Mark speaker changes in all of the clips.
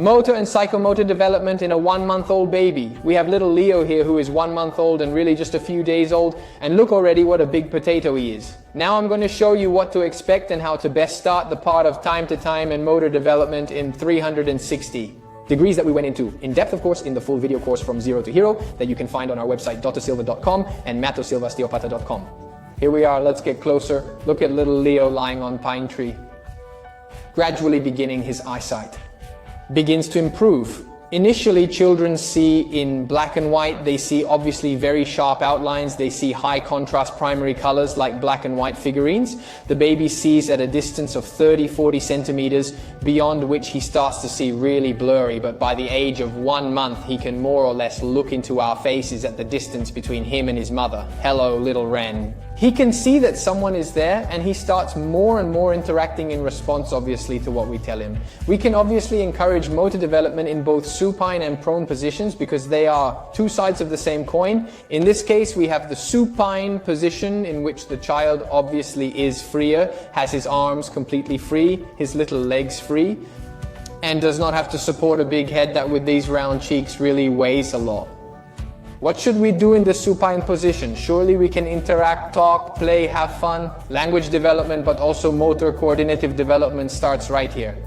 Speaker 1: Motor and psychomotor development in a 1-month-old baby. We have little Leo here who is 1 month old and really just a few days old, and look already what a big potato he is. Now I'm going to show you what to expect and how to best start the part of time to time and motor development in 360 degrees that we went into in depth, of course, in the full video course From Zero to Hero that you can find on our website Dr-Silva.com and mattosilvaosteopata.com. Here we are, let's get closer. Look at little Leo lying on pine tree. Gradually beginning his eyesight. Begins to improve. Initially, children see in black and white. They see obviously very sharp outlines. They see high contrast primary colors like black and white figurines. The baby sees at a distance of 30-40 centimeters, beyond which he starts to see really blurry. But by the age of 1 month, he can more or less look into our faces at the distance between him and his mother. Hello, little Wren. He can see that someone is there, and he starts more and more interacting in response, obviously, to what we tell him. We can obviously encourage motor development in both supine and prone positions because they are two sides of the same coin. In this case, we have the supine position in which the child obviously is freer, has his arms completely free, his little legs free, and does not have to support a big head that with these round cheeks really weighs a lot. What should we do in the supine position? Surely we can interact, talk, play, have fun. Language development, but also motor coordinative development starts right here.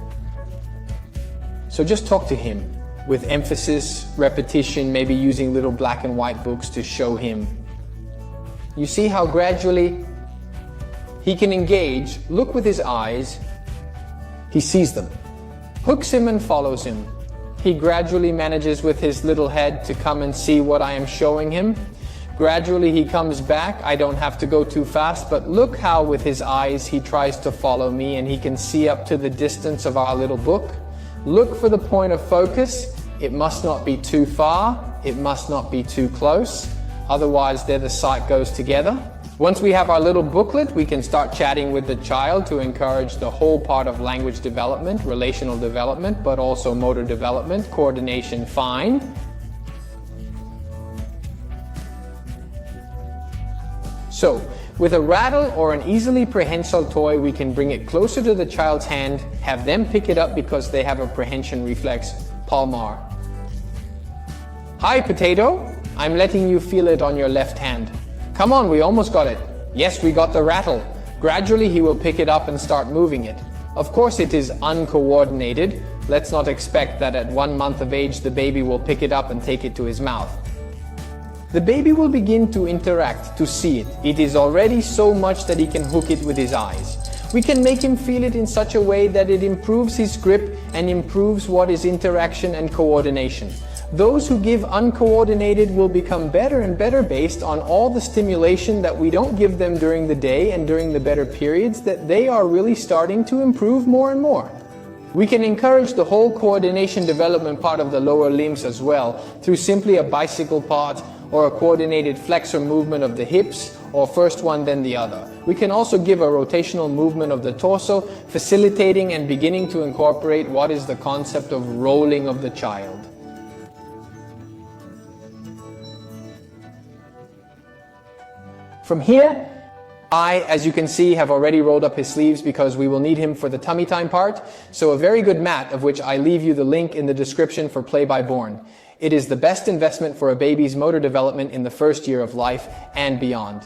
Speaker 1: So just talk to him with emphasis, repetition, maybe using little black and white books to show him. You see how gradually he can engage, look with his eyes, he sees them, hooks him and follows him. He gradually manages with his little head to come and see what I am showing him. Gradually he comes back. I don't have to go too fast, but look how with his eyes he tries to follow me, and he can see up to the distance of our little book. Look for the point of focus. It must not be too far. It must not be too close. Otherwise there the sight goes together. Once we have our little booklet, we can start chatting with the child to encourage the whole part of language development, relational development, but also motor development, coordination, fine. So, with a rattle or an easily prehensile toy, we can bring it closer to the child's hand, have them pick it up because they have a prehension reflex, palmar. Hi, potato. I'm letting you feel it on your left hand. Come on, we almost got it. Yes, we got the rattle. Gradually he will pick it up and start moving it. Of course it is uncoordinated. Let's not expect that at 1 month of age the baby will pick it up and take it to his mouth. The baby will begin to interact, to see it. It is already so much that he can hook it with his eyes. We can make him feel it in such a way that it improves his grip and improves what is interaction and coordination. Those who give uncoordinated will become better and better based on all the stimulation that we don't give them during the day and during the better periods, that they are really starting to improve more and more. We can encourage the whole coordination development part of the lower limbs as well through simply a bicycle part or a coordinated flexor movement of the hips, or first one then the other. We can also give a rotational movement of the torso, facilitating and beginning to incorporate what is the concept of rolling of the child. From here, I, as you can see, have already rolled up his sleeves because we will need him for the tummy time part. So a very good mat, of which I leave you the link in the description for Play by Born. It is the best investment for a baby's motor development in the first year of life and beyond.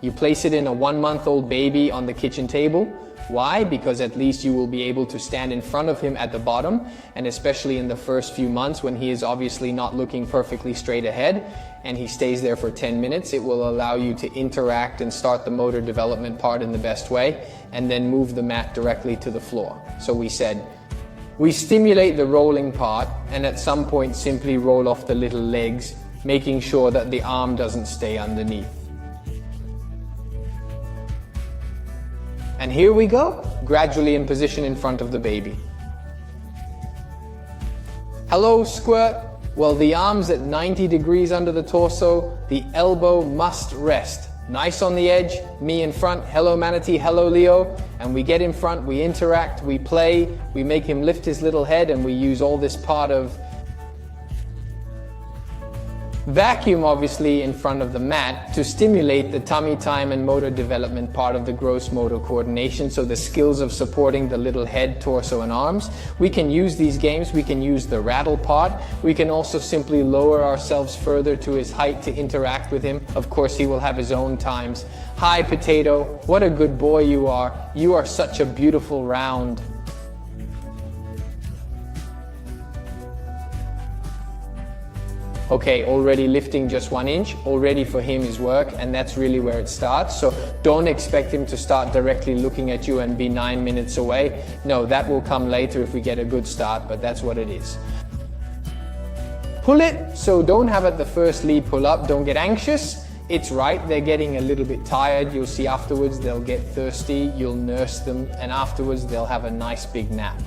Speaker 1: You place it in a 1-month-old baby on the kitchen table. Why? Because at least you will be able to stand in front of him at the bottom, and especially in the first few months when he is obviously not looking perfectly straight ahead and he stays there for 10 minutes, it will allow you to interact and start the motor development part in the best way, and then move the mat directly to the floor. So we said, we stimulate the rolling part, and at some point simply roll off the little legs, making sure that the arm doesn't stay underneath. And here we go, gradually in position in front of the baby. Hello, squirt. Well, the arms at 90 degrees under the torso, the elbow must rest. Nice on the edge, me in front, hello manatee, hello Leo. And we get in front, we interact, we play, we make him lift his little head, and we use all this part of Vacuum obviously in front of the mat to stimulate the tummy time and motor development part of the gross motor coordination, so the skills of supporting the little head, torso and arms. We can use these games, we can use the rattle part, we can also simply lower ourselves further to his height to interact with him. Of course he will have his own times. Hi Potato, what a good boy you are. You are such a beautiful round. Okay, already lifting just 1 inch, already for him is work, and that's really where it starts. So don't expect him to start directly looking at you and be 9 minutes away. No, that will come later if we get a good start, but that's what it is. Pull it, so don't have it the first lead pull up, don't get anxious. It's right, they're getting a little bit tired. You'll see afterwards they'll get thirsty, you'll nurse them, and afterwards they'll have a nice big nap.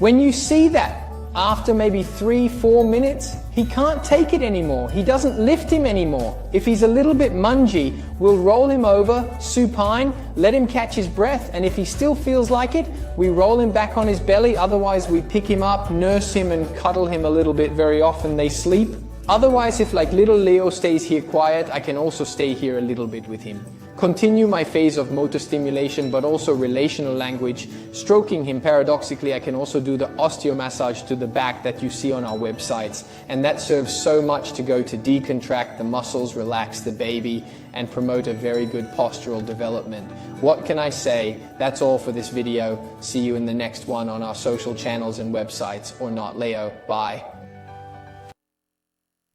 Speaker 1: When you see that, after maybe 3-4 minutes, he can't take it anymore. He doesn't lift him anymore. If he's a little bit mungy, we'll roll him over, supine, let him catch his breath, and if he still feels like it, we roll him back on his belly. Otherwise, we pick him up, nurse him, and cuddle him a little bit. Very often they sleep. Otherwise, if like little Leo stays here quiet, I can also stay here a little bit with him. Continue my phase of motor stimulation, but also relational language. Stroking him, paradoxically, I can also do the osteomassage to the back that you see on our websites. And that serves so much to go to decontract the muscles, relax the baby, and promote a very good postural development. What can I say? That's all for this video. See you in the next one on our social channels and websites, or not, Leo. Bye.